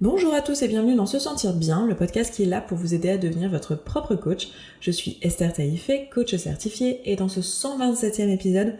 Bonjour à tous et bienvenue dans Se Sentir Bien, le podcast qui est là pour vous aider à devenir votre propre coach. Je suis Esther Taïfé, coach certifiée, et dans ce 127e épisode,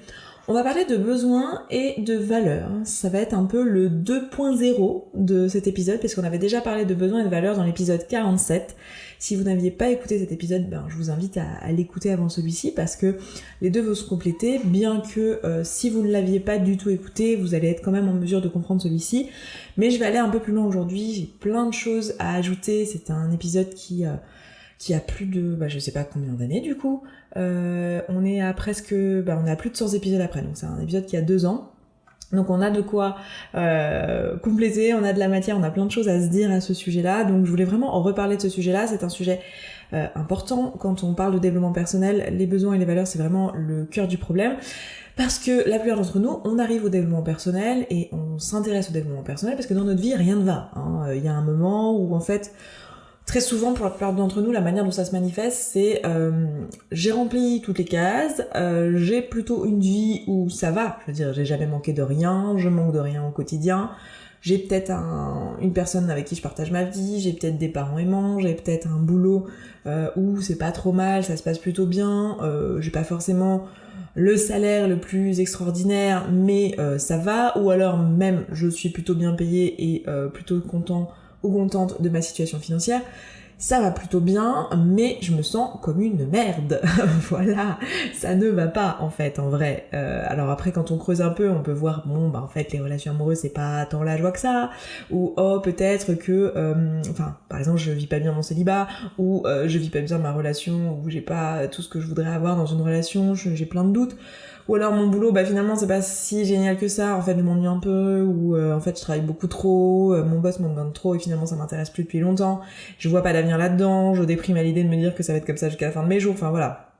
on va parler de besoins et de valeurs. Ça va être un peu le 2.0 de cet épisode, puisqu'on avait déjà parlé de besoins et de valeurs dans l'épisode 47. Si vous n'aviez pas écouté cet épisode, je vous invite à l'écouter avant celui-ci, parce que les deux vont se compléter, bien que si vous ne l'aviez pas du tout écouté, vous allez être quand même en mesure de comprendre celui-ci. Mais je vais aller un peu plus loin aujourd'hui, j'ai plein de choses à ajouter. C'est un épisode qui a plus de, je sais pas combien d'années du coup. On est à presque, on est à plus de 100 épisodes après, donc c'est un épisode qui a 2 ans. Donc on a de quoi compléter, on a de la matière, on a plein de choses à se dire à ce sujet-là. Donc je voulais vraiment en reparler de ce sujet-là. C'est un sujet important quand on parle de développement personnel. Les besoins et les valeurs, c'est vraiment le cœur du problème. Parce que la plupart d'entre nous, on arrive au développement personnel et on s'intéresse au développement personnel parce que dans notre vie, rien ne va. Il y a un moment où en fait, très souvent pour la plupart d'entre nous, la manière dont ça se manifeste, c'est j'ai rempli toutes les cases, j'ai plutôt une vie où ça va. Je veux dire, j'ai jamais manqué de rien, je manque de rien au quotidien. J'ai peut-être une personne avec qui je partage ma vie, j'ai peut-être des parents aimants, j'ai peut-être un boulot où c'est pas trop mal, ça se passe plutôt bien, j'ai pas forcément le salaire le plus extraordinaire, mais ça va, ou alors même je suis plutôt bien payée et plutôt content ou contente de ma situation financière. Ça va plutôt bien, mais je me sens comme une merde. Voilà, ça ne va pas en fait, en vrai. Alors après, quand on creuse un peu, on peut voir, en fait, les relations amoureuses, c'est pas tant la joie que ça. Ou, peut-être que, par exemple, je vis pas bien mon célibat, ou je vis pas bien ma relation, ou j'ai pas tout ce que je voudrais avoir dans une relation, j'ai plein de doutes. Ou alors mon boulot, finalement c'est pas si génial que ça, en fait je m'ennuie un peu, ou en fait je travaille beaucoup trop, mon boss m'en demande trop et finalement ça m'intéresse plus depuis longtemps, je vois pas d'avenir là-dedans, je déprime à l'idée de me dire que ça va être comme ça jusqu'à la fin de mes jours, voilà.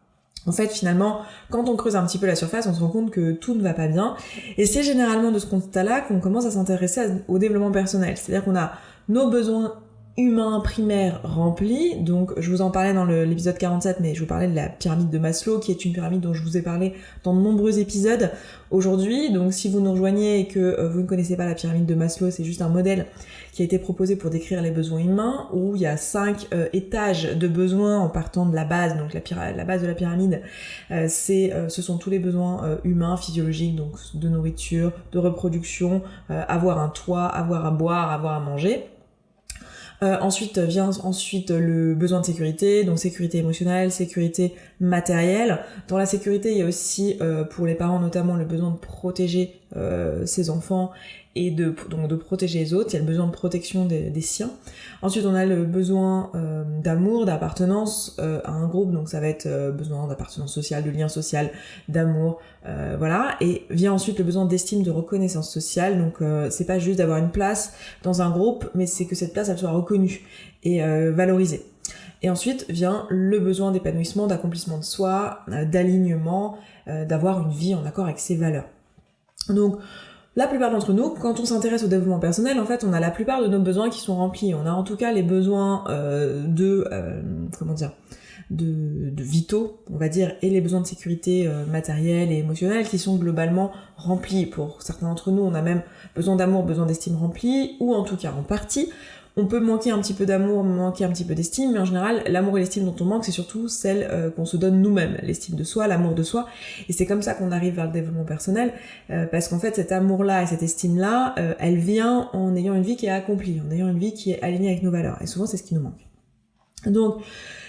En fait, finalement, quand on creuse un petit peu la surface, on se rend compte que tout ne va pas bien, et c'est généralement de ce constat-là qu'on commence à s'intéresser au développement personnel, c'est-à-dire qu'on a nos besoins humain primaire rempli, donc je vous en parlais dans l'épisode 47, mais je vous parlais de la pyramide de Maslow, qui est une pyramide dont je vous ai parlé dans de nombreux épisodes aujourd'hui. Donc si vous nous rejoignez et que vous ne connaissez pas la pyramide de Maslow, c'est juste un modèle qui a été proposé pour décrire les besoins humains, où il y a 5 étages de besoins en partant de la base. Donc la base de la pyramide, ce sont tous les besoins humains, physiologiques, donc de nourriture, de reproduction, avoir un toit, avoir à boire, avoir à manger. Ensuite vient le besoin de sécurité, donc sécurité émotionnelle, sécurité matérielle. Dans la sécurité, il y a aussi pour les parents notamment le besoin de protéger ses enfants et de protéger les autres. Il y a le besoin de protection des siens. Ensuite, on a le besoin d'amour, d'appartenance à un groupe, donc ça va être besoin d'appartenance sociale, de lien social, d'amour, voilà. Et vient ensuite le besoin d'estime, de reconnaissance sociale, donc c'est pas juste d'avoir une place dans un groupe, mais c'est que cette place elle soit reconnue et valorisée. Et ensuite vient le besoin d'épanouissement, d'accomplissement de soi, d'alignement, d'avoir une vie en accord avec ses valeurs. Donc la plupart d'entre nous, quand on s'intéresse au développement personnel, en fait, on a la plupart de nos besoins qui sont remplis. On a en tout cas les besoins de vitaux, on va dire, et les besoins de sécurité matérielle et émotionnelle qui sont globalement remplis. Pour certains d'entre nous, on a même besoin d'amour, besoin d'estime remplis, ou en tout cas en partie. On peut manquer un petit peu d'amour, manquer un petit peu d'estime, mais en général, l'amour et l'estime dont on manque, c'est surtout celle qu'on se donne nous-mêmes, l'estime de soi, l'amour de soi, et c'est comme ça qu'on arrive vers le développement personnel, parce qu'en fait, cet amour-là et cette estime-là, elle vient en ayant une vie qui est accomplie, en ayant une vie qui est alignée avec nos valeurs, et souvent, c'est ce qui nous manque. Donc,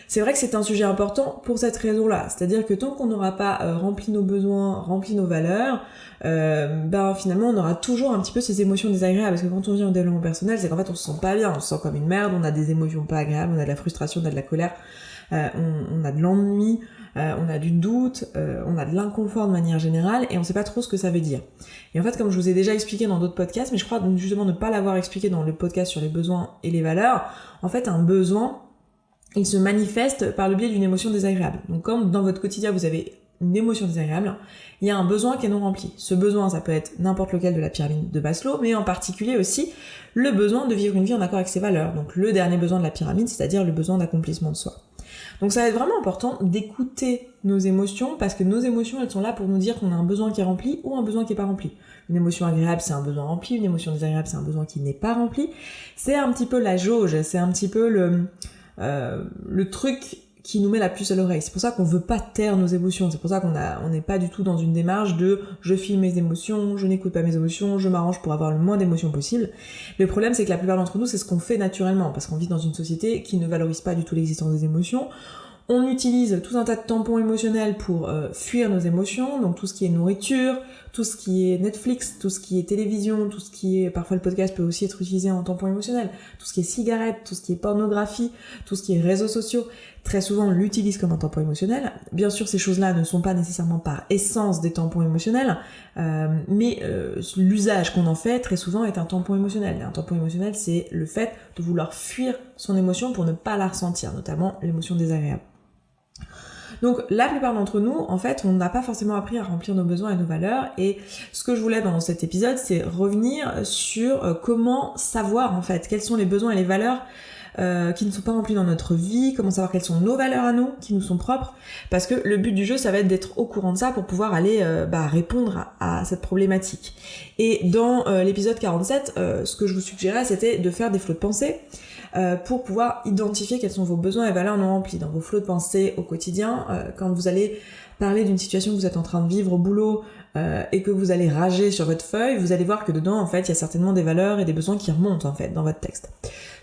c'est vrai que c'est un sujet important pour cette raison-là, c'est-à-dire que tant qu'on n'aura pas rempli nos besoins, rempli nos valeurs, finalement on aura toujours un petit peu ces émotions désagréables, parce que quand on vient au développement personnel, c'est qu'en fait on se sent pas bien, on se sent comme une merde, on a des émotions pas agréables, on a de la frustration, on a de la colère, on a de l'ennui, on a du doute, on a de l'inconfort de manière générale, et on sait pas trop ce que ça veut dire. Et en fait, comme je vous ai déjà expliqué dans d'autres podcasts, mais je crois justement ne pas l'avoir expliqué dans le podcast sur les besoins et les valeurs, en fait un besoin, il se manifeste par le biais d'une émotion désagréable. Donc comme dans votre quotidien vous avez une émotion désagréable, il y a un besoin qui est non rempli. Ce besoin, ça peut être n'importe lequel de la pyramide de Maslow, mais en particulier aussi le besoin de vivre une vie en accord avec ses valeurs. Donc le dernier besoin de la pyramide, c'est-à-dire le besoin d'accomplissement de soi. Donc ça va être vraiment important d'écouter nos émotions, parce que nos émotions, elles sont là pour nous dire qu'on a un besoin qui est rempli ou un besoin qui est pas rempli. Une émotion agréable, c'est un besoin rempli, une émotion désagréable, c'est un besoin qui n'est pas rempli. C'est un petit peu la jauge, c'est un petit peu le truc qui nous met la puce à l'oreille. C'est pour ça qu'on veut pas taire nos émotions, c'est pour ça on n'est pas du tout dans une démarche de je filme mes émotions, je n'écoute pas mes émotions, je m'arrange pour avoir le moins d'émotions possible. Le problème, c'est que la plupart d'entre nous, c'est ce qu'on fait naturellement, parce qu'on vit dans une société qui ne valorise pas du tout l'existence des émotions. On utilise tout un tas de tampons émotionnels pour fuir nos émotions, donc tout ce qui est nourriture, tout ce qui est Netflix, tout ce qui est télévision, tout ce qui est... Parfois le podcast peut aussi être utilisé en tampon émotionnel, tout ce qui est cigarette, tout ce qui est pornographie, tout ce qui est réseaux sociaux. Très souvent, on l'utilise comme un tampon émotionnel. Bien sûr, ces choses-là ne sont pas nécessairement par essence des tampons émotionnels, mais l'usage qu'on en fait, très souvent, est un tampon émotionnel. Et un tampon émotionnel, c'est le fait de vouloir fuir son émotion pour ne pas la ressentir, notamment l'émotion désagréable. Donc la plupart d'entre nous, en fait, on n'a pas forcément appris à remplir nos besoins et nos valeurs, et ce que je voulais dans cet épisode, c'est revenir sur comment savoir, en fait, quels sont les besoins et les valeurs qui ne sont pas remplis dans notre vie, comment savoir quelles sont nos valeurs à nous, qui nous sont propres, parce que le but du jeu, ça va être d'être au courant de ça pour pouvoir aller répondre à cette problématique. Et dans l'épisode 47, ce que je vous suggérais, c'était de faire des flots de pensée, pour pouvoir identifier quels sont vos besoins et valeurs non remplis dans vos flots de pensée au quotidien. Quand vous allez parler d'une situation que vous êtes en train de vivre au boulot et que vous allez rager sur votre feuille, vous allez voir que dedans, en fait, il y a certainement des valeurs et des besoins qui remontent, en fait, dans votre texte.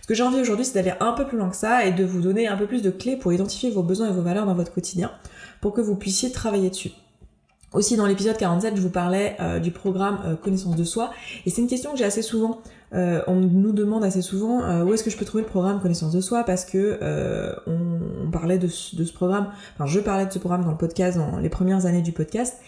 Ce que j'ai envie aujourd'hui, c'est d'aller un peu plus loin que ça et de vous donner un peu plus de clés pour identifier vos besoins et vos valeurs dans votre quotidien, pour que vous puissiez travailler dessus. Aussi, dans l'épisode 47, je vous parlais du programme Connaissance de soi, et c'est une question que j'ai assez souvent. On nous demande assez souvent où est-ce que je peux trouver le programme Connaissance de soi, parce que on parlait de ce programme, enfin je parlais de ce programme dans le podcast, dans les premières années du podcast,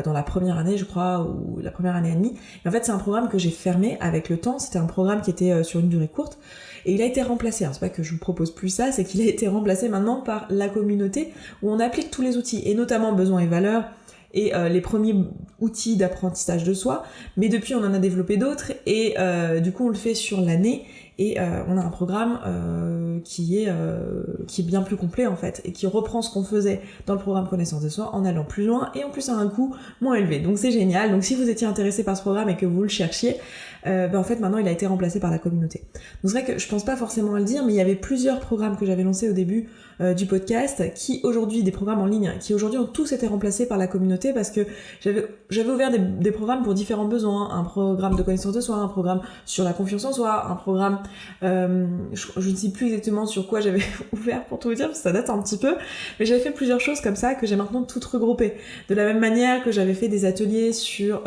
dans la première année je crois, ou la première année et demie. Et en fait c'est un programme que j'ai fermé avec le temps, c'était un programme qui était sur une durée courte, et il a été remplacé, alors c'est pas que je vous propose plus ça, c'est qu'il a été remplacé maintenant par la communauté, où on applique tous les outils, et notamment besoins et valeurs, et les premiers outils d'apprentissage de soi, mais depuis on en a développé d'autres, et du coup on le fait sur l'année, et on a un programme qui est bien plus complet en fait, et qui reprend ce qu'on faisait dans le programme Connaissance de soi en allant plus loin, et en plus à un coût moins élevé, donc c'est génial. Donc si vous étiez intéressé par ce programme et que vous le cherchiez, en fait maintenant il a été remplacé par la communauté. Donc c'est vrai que je pense pas forcément à le dire, mais il y avait plusieurs programmes que j'avais lancés au début du podcast, qui aujourd'hui, des programmes en ligne, qui aujourd'hui ont tous été remplacés par la communauté, parce que j'avais ouvert des programmes pour différents besoins, un programme de connaissance de soi, un programme sur la confiance en soi, un programme, je ne sais plus exactement sur quoi j'avais ouvert pour tout vous dire, parce que ça date un petit peu, mais j'avais fait plusieurs choses comme ça que j'ai maintenant toutes regroupées. De la même manière que j'avais fait des ateliers sur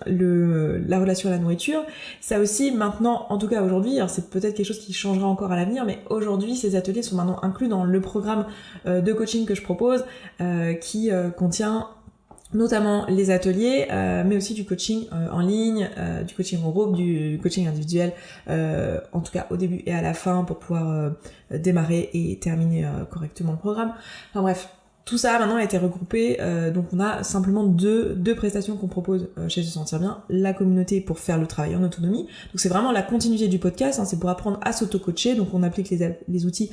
la relation à la nourriture, ça aussi maintenant, en tout cas aujourd'hui, alors c'est peut-être quelque chose qui changera encore à l'avenir, mais aujourd'hui ces ateliers sont maintenant inclus dans le programme de coaching que je propose, qui contient notamment les ateliers, mais aussi du coaching en ligne, du coaching en groupe, du coaching individuel, en tout cas au début et à la fin, pour pouvoir démarrer et terminer correctement le programme. Enfin bref, tout ça maintenant a été regroupé, donc on a simplement deux prestations qu'on propose chez Se Sentir Bien, la communauté pour faire le travail en autonomie, donc c'est vraiment la continuité du podcast, c'est pour apprendre à s'auto-coacher, donc on applique les outils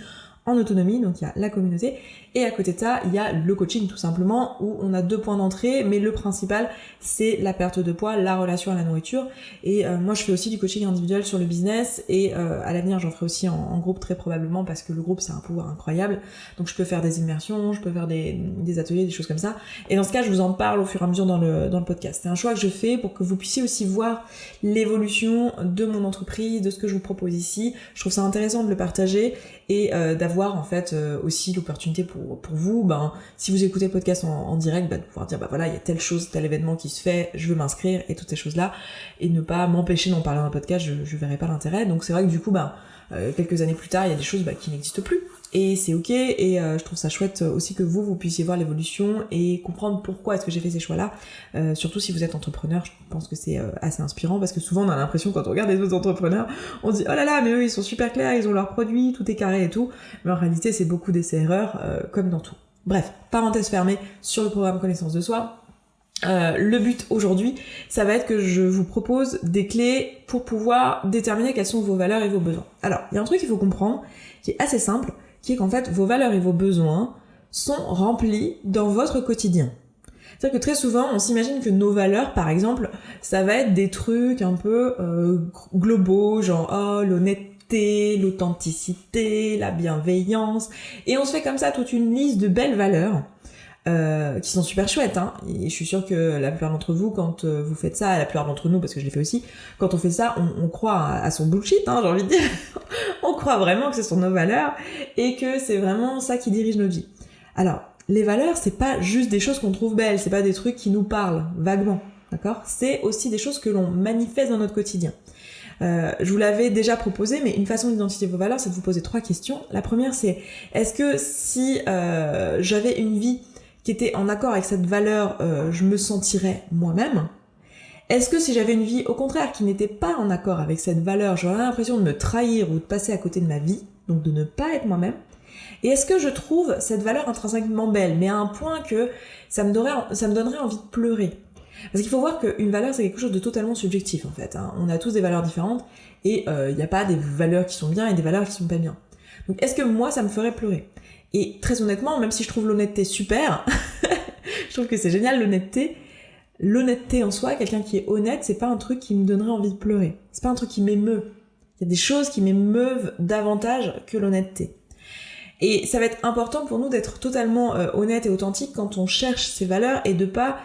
en autonomie, donc il y a la communauté, et à côté de ça, il y a le coaching tout simplement, où on a 2 points d'entrée, mais le principal, c'est la perte de poids, la relation à la nourriture, et moi je fais aussi du coaching individuel sur le business, et à l'avenir j'en ferai aussi en groupe très probablement, parce que le groupe c'est un pouvoir incroyable, donc je peux faire des immersions, je peux faire des ateliers, des choses comme ça, et dans ce cas je vous en parle au fur et à mesure dans le podcast. C'est un choix que je fais pour que vous puissiez aussi voir l'évolution de mon entreprise, de ce que je vous propose ici. Je trouve ça intéressant de le partager, et d'avoir en fait aussi l'opportunité pour vous, si vous écoutez le podcast en direct, de pouvoir dire voilà, il y a telle chose, tel événement qui se fait, je veux m'inscrire, et toutes ces choses là, et ne pas m'empêcher d'en parler dans le podcast, je verrai pas l'intérêt. Donc c'est vrai que du coup quelques années plus tard, il y a des choses qui n'existent plus, et c'est ok, et je trouve ça chouette aussi que vous puissiez voir l'évolution et comprendre pourquoi est-ce que j'ai fait ces choix-là, surtout si vous êtes entrepreneur. Je pense que c'est assez inspirant, parce que souvent on a l'impression, quand on regarde les autres entrepreneurs, on se dit oh là là, mais eux ils sont super clairs, ils ont leurs produits, tout est carré et tout, mais en réalité c'est beaucoup d'essais-erreurs, comme dans tout. Bref, parenthèse fermée sur le programme Connaissance de soi. Le but aujourd'hui, ça va être que je vous propose des clés pour pouvoir déterminer quelles sont vos valeurs et vos besoins. Alors, il y a un truc qu'il faut comprendre, qui est assez simple, qui est qu'en fait, vos valeurs et vos besoins sont remplis dans votre quotidien. C'est-à-dire que très souvent, on s'imagine que nos valeurs, par exemple, ça va être des trucs un peu globaux, genre l'honnêteté, l'authenticité, la bienveillance, et on se fait comme ça toute une liste de belles valeurs qui sont super chouettes, hein. Et je suis sûre que la plupart d'entre vous, quand vous faites ça, la plupart d'entre nous, parce que je l'ai fait aussi, quand on fait ça, on croit à son bullshit, hein, j'ai envie de dire. On croit vraiment que ce sont nos valeurs et que c'est vraiment ça qui dirige notre vie. Alors, les valeurs, c'est pas juste des choses qu'on trouve belles, c'est pas des trucs qui nous parlent vaguement, d'accord ? C'est aussi des choses que l'on manifeste dans notre quotidien. Je vous l'avais déjà proposé, mais une façon d'identifier vos valeurs, c'est de vous poser 3 questions. La première, c'est est-ce que si j'avais une vie qui était en accord avec cette valeur, je me sentirais moi-même ? Est-ce que si j'avais une vie, au contraire, qui n'était pas en accord avec cette valeur, j'aurais l'impression de me trahir ou de passer à côté de ma vie, donc de ne pas être moi-même ? Et est-ce que je trouve cette valeur intrinsèquement belle, mais à un point que ça me donnerait envie de pleurer ? Parce qu'il faut voir qu'une valeur, c'est quelque chose de totalement subjectif, en fait, hein. On a tous des valeurs différentes, et il n'y a pas des valeurs qui sont bien et des valeurs qui sont pas bien. Donc est-ce que moi, ça me ferait pleurer ? Et très honnêtement, même si je trouve l'honnêteté super, je trouve que c'est génial l'honnêteté en soi, quelqu'un qui est honnête, c'est pas un truc qui me donnerait envie de pleurer. C'est pas un truc qui m'émeut. Il y a des choses qui m'émeuvent davantage que l'honnêteté. Et ça va être important pour nous d'être totalement honnête et authentique quand on cherche ces valeurs et de pas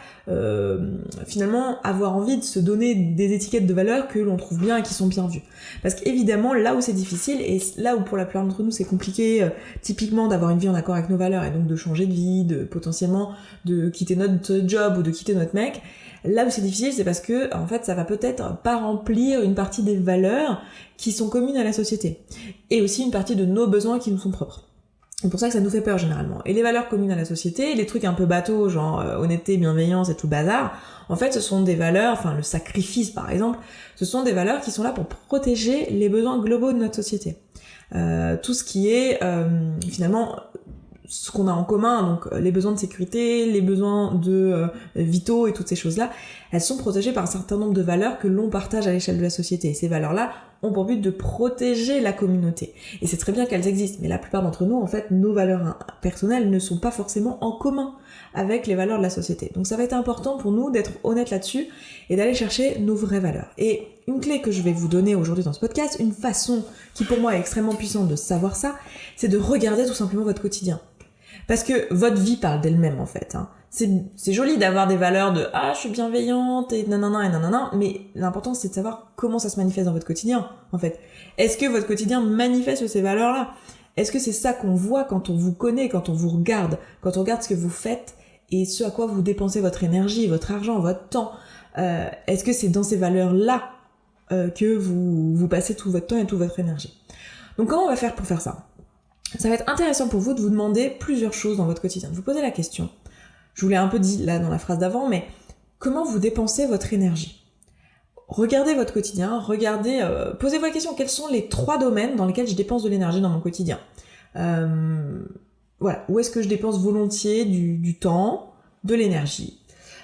finalement avoir envie de se donner des étiquettes de valeurs que l'on trouve bien et qui sont bien vues. Parce qu'évidemment, là où c'est difficile et là où pour la plupart d'entre nous c'est compliqué typiquement d'avoir une vie en accord avec nos valeurs et donc de changer de vie, de potentiellement de quitter notre job ou de quitter notre mec, là où c'est difficile, c'est parce que en fait ça va peut-être pas remplir une partie des valeurs qui sont communes à la société et aussi une partie de nos besoins qui nous sont propres. C'est pour ça que ça nous fait peur généralement. Et les valeurs communes à la société, les trucs un peu bateaux, genre honnêteté, bienveillance et tout le bazar, en fait ce sont des valeurs, enfin le sacrifice par exemple, ce sont des valeurs qui sont là pour protéger les besoins globaux de notre société. Tout ce qui est finalement ce qu'on a en commun, donc les besoins de sécurité, les besoins de vitaux et toutes ces choses-là, elles sont protégées par un certain nombre de valeurs que l'on partage à l'échelle de la société. Et ces valeurs-là ont pour but de protéger la communauté. Et c'est très bien qu'elles existent, mais la plupart d'entre nous, en fait, nos valeurs personnelles ne sont pas forcément en commun avec les valeurs de la société. Donc ça va être important pour nous d'être honnêtes là-dessus et d'aller chercher nos vraies valeurs. Et une clé que je vais vous donner aujourd'hui dans ce podcast, une façon qui pour moi est extrêmement puissante de savoir ça, c'est de regarder tout simplement votre quotidien. Parce que votre vie parle d'elle-même en fait, hein. C'est joli d'avoir des valeurs de « Ah, je suis bienveillante » et nanana et nanana, mais l'important c'est de savoir comment ça se manifeste dans votre quotidien, en fait. Est-ce que votre quotidien manifeste ces valeurs-là ? Est-ce que c'est ça qu'on voit quand on vous connaît, quand on vous regarde, quand on regarde ce que vous faites et ce à quoi vous dépensez votre énergie, votre argent, votre temps ? Est-ce que c'est dans ces valeurs-là que vous passez tout votre temps et toute votre énergie ? Donc comment on va faire pour faire ça ? Ça va être intéressant pour vous de vous demander plusieurs choses dans votre quotidien. De vous poser la question, je vous l'ai un peu dit là dans la phrase d'avant, mais comment vous dépensez votre énergie ? Regardez votre quotidien, posez-vous la question, quels sont les 3 domaines dans lesquels je dépense de l'énergie dans mon quotidien ? Voilà, où est-ce que je dépense volontiers du temps, de l'énergie ?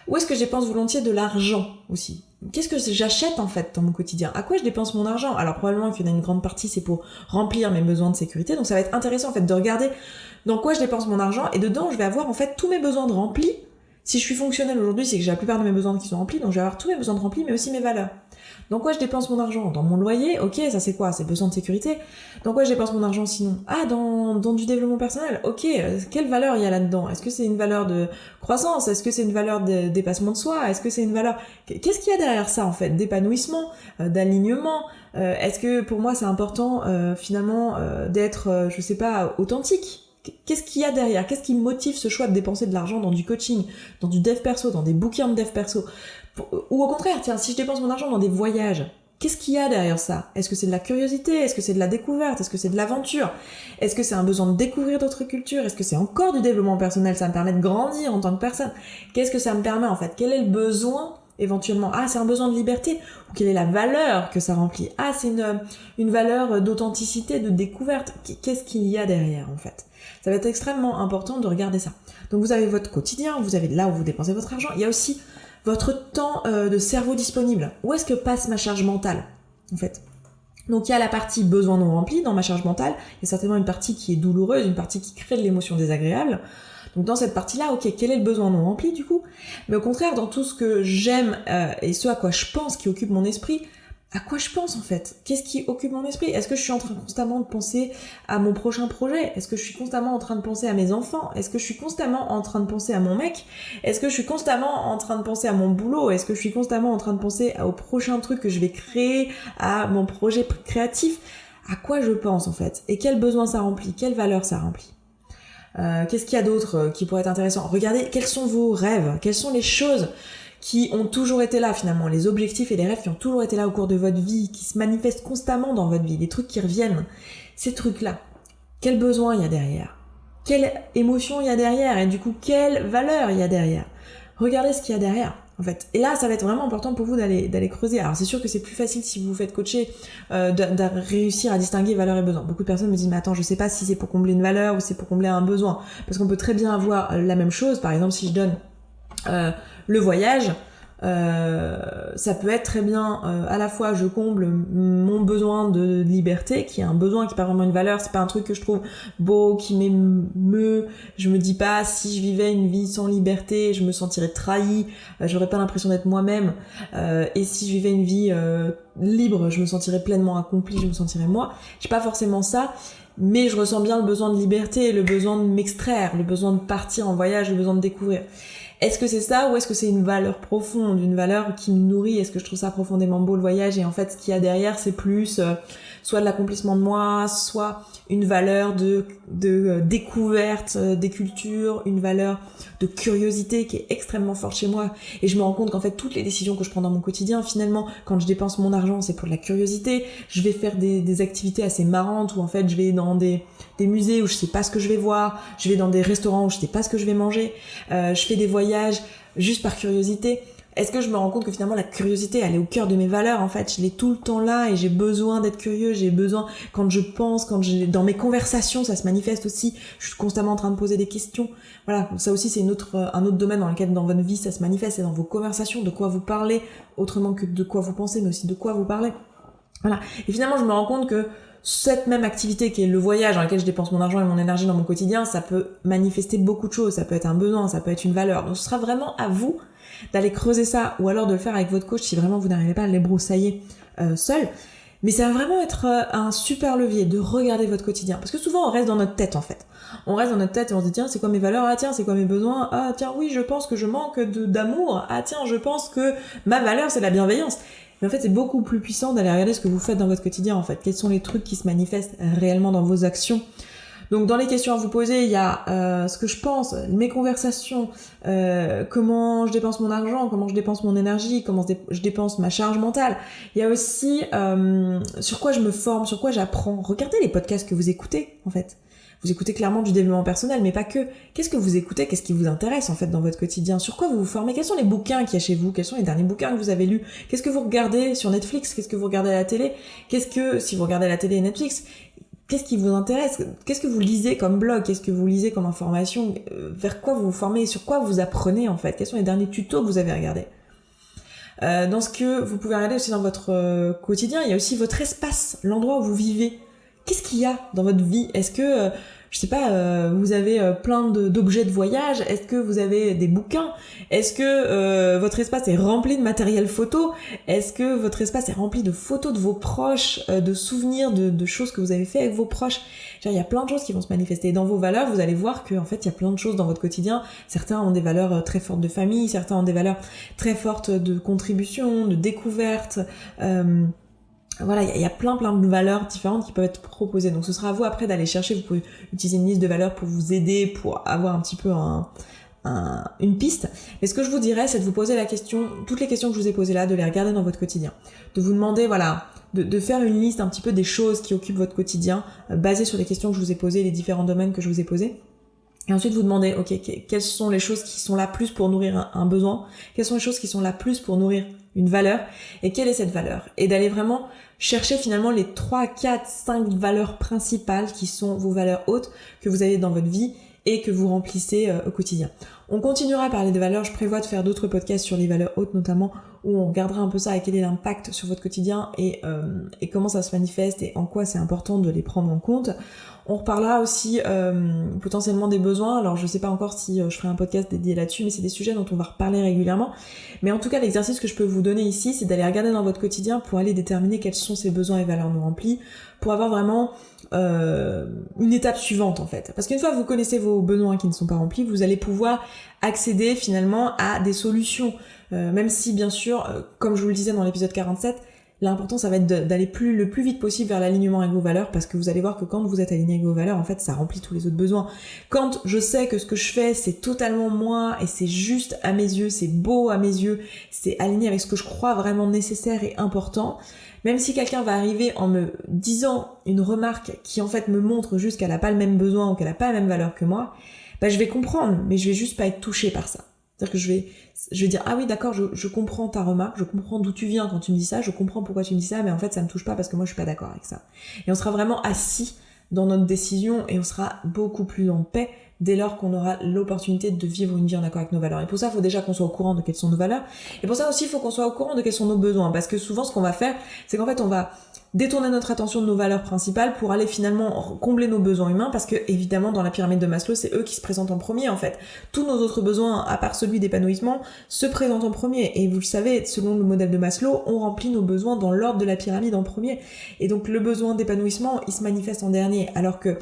Où est-ce que je dépense volontiers de l'argent aussi ? Qu'est-ce que j'achète en fait dans mon quotidien ? À quoi je dépense mon argent ? Alors probablement qu'il y en a une grande partie, c'est pour remplir mes besoins de sécurité, donc ça va être intéressant en fait de regarder dans quoi je dépense mon argent, et dedans je vais avoir en fait tous mes besoins de remplis. Si je suis fonctionnelle aujourd'hui, c'est que j'ai la plupart de mes besoins qui sont remplis, donc je vais avoir tous mes besoins de remplis, mais aussi mes valeurs. Dans quoi je dépense mon argent ? Dans mon loyer, ok, ça c'est quoi ? C'est besoin de sécurité. Dans quoi je dépense mon argent sinon ? Ah, dans du développement personnel, ok, quelle valeur il y a là-dedans ? Est-ce que c'est une valeur de croissance ? Est-ce que c'est une valeur de dépassement de soi ? Est-ce que c'est une valeur... Qu'est-ce qu'il y a derrière ça en fait ? D'épanouissement, d'alignement ? Est-ce que pour moi c'est important finalement d'être, je sais pas, authentique ? Qu'est-ce qu'il y a derrière ? Qu'est-ce qui motive ce choix de dépenser de l'argent dans du coaching, dans du dev perso, dans des bouquins de dev perso ? Ou au contraire, tiens, si je dépense mon argent dans des voyages, qu'est-ce qu'il y a derrière ça ? Est-ce que c'est de la curiosité ? Est-ce que c'est de la découverte ? Est-ce que c'est de l'aventure ? Est-ce que c'est un besoin de découvrir d'autres cultures ? Est-ce que c'est encore du développement personnel ? Ça me permet de grandir en tant que personne. Qu'est-ce que ça me permet en fait ? Quel est le besoin éventuellement ? Ah, c'est un besoin de liberté ? Ou quelle est la valeur que ça remplit ? Ah, c'est une valeur d'authenticité, de découverte. Qu'est-ce qu'il y a derrière en fait ? Ça va être extrêmement important de regarder ça. Donc vous avez votre quotidien, vous avez là où vous dépensez votre argent. Il y a aussi votre temps de cerveau disponible. Où est-ce que passe ma charge mentale, en fait ? Donc il y a la partie besoin non rempli dans ma charge mentale, il y a certainement une partie qui est douloureuse, une partie qui crée de l'émotion désagréable. Donc dans cette partie-là, ok, quel est le besoin non rempli du coup? Mais au contraire, dans tout ce que j'aime et ce à quoi je pense qui occupe mon esprit, à quoi je pense en fait? Qu'est-ce qui occupe mon esprit? Est-ce que je suis en train constamment de penser à mon prochain projet? Est-ce que je suis constamment en train de penser à mes enfants? Est-ce que je suis constamment en train de penser à mon mec? Est-ce que je suis constamment en train de penser à mon boulot? Est-ce que je suis constamment en train de penser au prochain truc que je vais créer, à mon projet créatif? À quoi je pense en fait? Et quel besoin ça remplit? Quelle valeur ça remplit? Qu'est-ce qu'il y a d'autre qui pourrait être intéressant? Regardez, quels sont vos rêves? Quelles sont les choses qui ont toujours été là finalement, les objectifs et les rêves qui ont toujours été là au cours de votre vie, qui se manifestent constamment dans votre vie, les trucs qui reviennent, ces trucs-là, quel besoin il y a derrière? Quelle émotion il y a derrière? Et du coup, quelle valeur il y a derrière? Regardez ce qu'il y a derrière, en fait. Et là, ça va être vraiment important pour vous d'aller creuser. Alors, c'est sûr que c'est plus facile si vous vous faites coacher de réussir à distinguer valeur et besoin. Beaucoup de personnes me disent, mais attends, je sais pas si c'est pour combler une valeur ou c'est pour combler un besoin. Parce qu'on peut très bien avoir la même chose. Par exemple, si je donne le voyage, ça peut être très bien à la fois je comble mon besoin de liberté, qui est un besoin qui n'est pas vraiment une valeur, c'est pas un truc que je trouve beau, qui m'émeut, je me dis pas si je vivais une vie sans liberté je me sentirais trahie, j'aurais pas l'impression d'être moi-même, et si je vivais une vie libre je me sentirais pleinement accomplie, je me sentirais moi. J'ai pas forcément ça, mais je ressens bien le besoin de liberté, le besoin de m'extraire, le besoin de partir en voyage, le besoin de découvrir. Est-ce que c'est ça ou est-ce que c'est une valeur profonde, une valeur qui me nourrit? Est-ce que je trouve ça profondément beau le voyage et en fait ce qu'il y a derrière c'est plus soit de l'accomplissement de moi, soit une valeur de découverte des cultures, une valeur de curiosité qui est extrêmement forte chez moi, et je me rends compte qu'en fait toutes les décisions que je prends dans mon quotidien, finalement quand je dépense mon argent c'est pour de la curiosité. Je vais faire des activités assez marrantes où en fait je vais dans des musées où je sais pas ce que je vais voir, je vais dans des restaurants où je sais pas ce que je vais manger, je fais des voyages juste par curiosité. Est-ce que je me rends compte que finalement la curiosité elle est au cœur de mes valeurs en fait, je l'ai tout le temps là et j'ai besoin d'être curieux, j'ai besoin quand je pense, dans mes conversations ça se manifeste aussi, je suis constamment en train de poser des questions. Voilà, ça aussi c'est un autre domaine dans lequel dans votre vie ça se manifeste, c'est dans vos conversations, de quoi vous parlez, autrement que de quoi vous pensez mais aussi de quoi vous parlez. Voilà, et finalement je me rends compte que cette même activité qui est le voyage dans lequel je dépense mon argent et mon énergie dans mon quotidien, ça peut manifester beaucoup de choses, ça peut être un besoin, ça peut être une valeur. Donc ce sera vraiment à vous d'aller creuser ça ou alors de le faire avec votre coach si vraiment vous n'arrivez pas à les broussailler seul. Mais ça va vraiment être un super levier de regarder votre quotidien. Parce que souvent on reste dans notre tête en fait. On reste dans notre tête et on se dit tiens c'est quoi mes valeurs, ah tiens c'est quoi mes besoins, ah tiens oui je pense que je manque d'amour, ah tiens je pense que ma valeur c'est la bienveillance. Mais en fait, c'est beaucoup plus puissant d'aller regarder ce que vous faites dans votre quotidien, en fait. Quels sont les trucs qui se manifestent réellement dans vos actions. Donc, dans les questions à vous poser, il y a ce que je pense, mes conversations, comment je dépense mon argent, comment je dépense mon énergie, comment je dépense ma charge mentale. Il y a aussi sur quoi je me forme, sur quoi j'apprends. Regardez les podcasts que vous écoutez, en fait. Vous écoutez clairement du développement personnel, mais pas que. Qu'est-ce que vous écoutez? Qu'est-ce qui vous intéresse en fait dans votre quotidien? Sur quoi vous vous formez? Quels sont les bouquins qu'il y a chez vous? Quels sont les derniers bouquins que vous avez lus? Qu'est-ce que vous regardez sur Netflix? Qu'est-ce que vous regardez à la télé? Si vous regardez la télé et Netflix, qu'est-ce qui vous intéresse? Qu'est-ce que vous lisez comme blog? Qu'est-ce que vous lisez comme information? Vers quoi vous vous formez? Sur quoi vous apprenez en fait? Quels sont les derniers tutos que vous avez regardés? Dans ce que vous pouvez regarder aussi dans votre quotidien, il y a aussi votre espace, l'endroit où vous vivez. Qu'est-ce qu'il y a dans votre vie? Est-ce que, je sais pas, vous avez plein d'objets de voyage? Est-ce que vous avez des bouquins? Est-ce que votre espace est rempli de matériel photo? Est-ce que votre espace est rempli de photos de vos proches, de souvenirs, de choses que vous avez fait avec vos proches? Il y a plein de choses qui vont se manifester. Et dans vos valeurs, vous allez voir qu'en fait, il y a plein de choses dans votre quotidien. Certains ont des valeurs très fortes de famille, certains ont des valeurs très fortes de contribution, de découverte. Voilà, il y a plein de valeurs différentes qui peuvent être proposées. Donc ce sera à vous après d'aller chercher, vous pouvez utiliser une liste de valeurs pour vous aider, pour avoir un petit peu une piste. Mais ce que je vous dirais, c'est de vous poser la question, toutes les questions que je vous ai posées là, de les regarder dans votre quotidien. De vous demander, voilà, de faire une liste un petit peu des choses qui occupent votre quotidien, basée sur les questions que je vous ai posées, les différents domaines que je vous ai posés. Et ensuite vous demandez, ok, quelles sont les choses qui sont là plus pour nourrir un besoin? Quelles sont les choses qui sont là plus pour nourrir une valeur? Et quelle est cette valeur? Et d'aller vraiment chercher finalement les 3, 4, 5 valeurs principales qui sont vos valeurs hautes que vous avez dans votre vie et que vous remplissez au quotidien. On continuera à parler des valeurs, je prévois de faire d'autres podcasts sur les valeurs hautes notamment, où on regardera un peu ça et quel est l'impact sur votre quotidien et comment ça se manifeste et en quoi c'est important de les prendre en compte. On reparlera aussi potentiellement des besoins, alors je sais pas encore si je ferai un podcast dédié là-dessus, mais c'est des sujets dont on va reparler régulièrement. Mais en tout cas, l'exercice que je peux vous donner ici, c'est d'aller regarder dans votre quotidien pour aller déterminer quels sont ces besoins et valeurs non remplis, pour avoir vraiment une étape suivante en fait. Parce qu'une fois que vous connaissez vos besoins qui ne sont pas remplis, vous allez pouvoir accéder finalement à des solutions. Même si bien sûr, comme je vous le disais dans l'épisode 47, l'important ça va être d'aller le plus vite possible vers l'alignement avec vos valeurs, parce que vous allez voir que quand vous êtes aligné avec vos valeurs, en fait ça remplit tous les autres besoins. Quand je sais que ce que je fais c'est totalement moi et c'est juste à mes yeux, c'est beau à mes yeux, c'est aligné avec ce que je crois vraiment nécessaire et important, même si quelqu'un va arriver en me disant une remarque qui en fait me montre juste qu'elle a pas le même besoin ou qu'elle a pas la même valeur que moi, bah je vais comprendre, mais je vais juste pas être touchée par ça. C'est-à-dire que je vais dire ah oui d'accord, je comprends ta remarque, je comprends d'où tu viens quand tu me dis ça, je comprends pourquoi tu me dis ça, mais en fait ça me touche pas parce que moi je suis pas d'accord avec ça. Et on sera vraiment assis dans notre décision et on sera beaucoup plus en paix dès lors qu'on aura l'opportunité de vivre une vie en accord avec nos valeurs. Et pour ça, il faut déjà qu'on soit au courant de quelles sont nos valeurs. Et pour ça aussi, il faut qu'on soit au courant de quels sont nos besoins. Parce que souvent, ce qu'on va faire, c'est qu'en fait, on va détourner notre attention de nos valeurs principales pour aller finalement combler nos besoins humains, parce que évidemment dans la pyramide de Maslow c'est eux qui se présentent en premier en fait. Tous nos autres besoins, à part celui d'épanouissement, se présentent en premier, et vous le savez, selon le modèle de Maslow, on remplit nos besoins dans l'ordre de la pyramide en premier, et donc le besoin d'épanouissement il se manifeste en dernier, alors que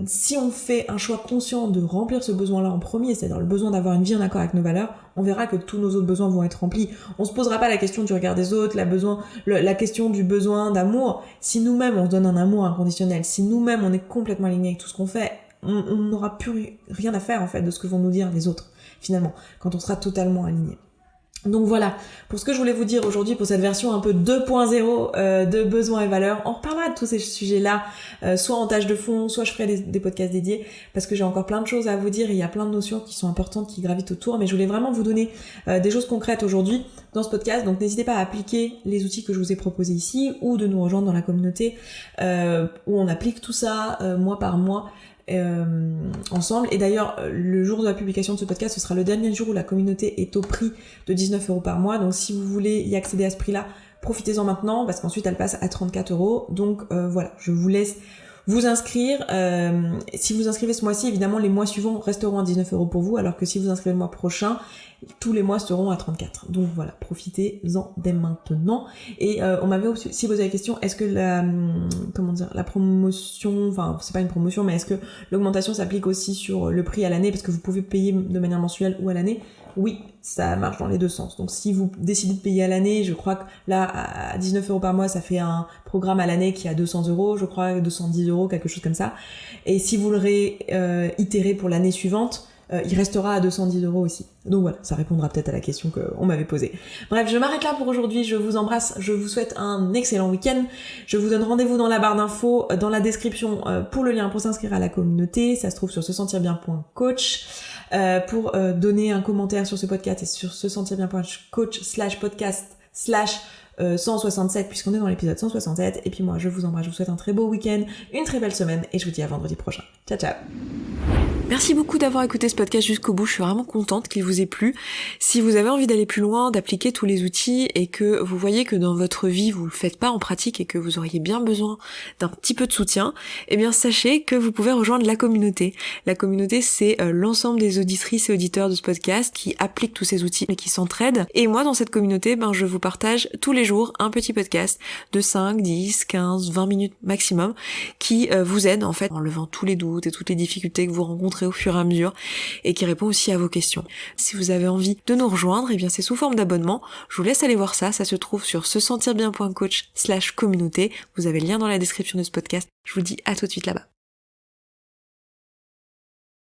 si on fait un choix conscient de remplir ce besoin-là en premier, c'est-à-dire le besoin d'avoir une vie en accord avec nos valeurs, on verra que tous nos autres besoins vont être remplis. On se posera pas la question du regard des autres, la question du besoin d'amour. Si nous-mêmes on se donne un amour inconditionnel, si nous-mêmes on est complètement alignés avec tout ce qu'on fait, on n'aura plus rien à faire en fait de ce que vont nous dire les autres, finalement, quand on sera totalement aligné. Donc voilà, pour ce que je voulais vous dire aujourd'hui, pour cette version un peu 2.0 de besoins et valeurs. On reparlera de tous ces sujets-là, soit en tâche de fond, soit je ferai des podcasts dédiés, parce que j'ai encore plein de choses à vous dire et il y a plein de notions qui sont importantes, qui gravitent autour, mais je voulais vraiment vous donner des choses concrètes aujourd'hui dans ce podcast, donc n'hésitez pas à appliquer les outils que je vous ai proposés ici, ou de nous rejoindre dans la communauté où on applique tout ça mois par mois, ensemble. Et d'ailleurs, le jour de la publication de ce podcast, ce sera le dernier jour où la communauté est au prix de 19€ par mois. Donc si vous voulez y accéder à ce prix-là, profitez-en maintenant, parce qu'ensuite elle passe à 34€. Donc voilà, je vous laisse vous inscrire. Si vous inscrivez ce mois-ci, évidemment les mois suivants resteront à 19€ pour vous, alors que si vous inscrivez le mois prochain, tous les mois seront à 34. Donc voilà, profitez-en dès maintenant. Et on m'avait aussi posé la question, est-ce que la promotion, enfin c'est pas une promotion, mais est-ce que l'augmentation s'applique aussi sur le prix à l'année, parce que vous pouvez payer de manière mensuelle ou à l'année? Oui, ça marche dans les deux sens. Donc si vous décidez de payer à l'année, je crois que là à 19€ par mois, ça fait un programme à l'année qui est à 200€, je crois 210€, quelque chose comme ça. Et si vous le réitérez pour l'année suivante, il restera à 210€ aussi. Donc voilà, ça répondra peut-être à la question qu'on m'avait posée. Bref, je m'arrête là pour aujourd'hui, je vous embrasse, je vous souhaite un excellent week-end. Je vous donne rendez-vous dans la barre d'infos, dans la description pour le lien pour s'inscrire à la communauté, ça se trouve sur sesentirbien.coach. Pour donner un commentaire sur ce podcast et sur sesentirbien.coach/podcast/167, puisqu'on est dans l'épisode 167. Et puis moi, je vous embrasse, je vous souhaite un très beau week-end, une très belle semaine, et je vous dis à vendredi prochain. Ciao, ciao. Merci beaucoup d'avoir écouté ce podcast jusqu'au bout, je suis vraiment contente qu'il vous ait plu. Si vous avez envie d'aller plus loin, d'appliquer tous les outils et que vous voyez que dans votre vie vous le faites pas en pratique et que vous auriez bien besoin d'un petit peu de soutien, eh bien sachez que vous pouvez rejoindre la communauté. La communauté, c'est l'ensemble des auditrices et auditeurs de ce podcast qui appliquent tous ces outils et qui s'entraident. Et moi dans cette communauté, je vous partage tous les jours un petit podcast de 5, 10, 15, 20 minutes maximum qui vous aide en fait en levant tous les doutes et toutes les difficultés que vous rencontrez au fur et à mesure et qui répond aussi à vos questions. Si vous avez envie de nous rejoindre, eh bien c'est sous forme d'abonnement. Je vous laisse aller voir ça se trouve sur sesentirbien.coach/communauté. Vous avez le lien dans la description de ce podcast. Je vous dis à tout de suite là-bas.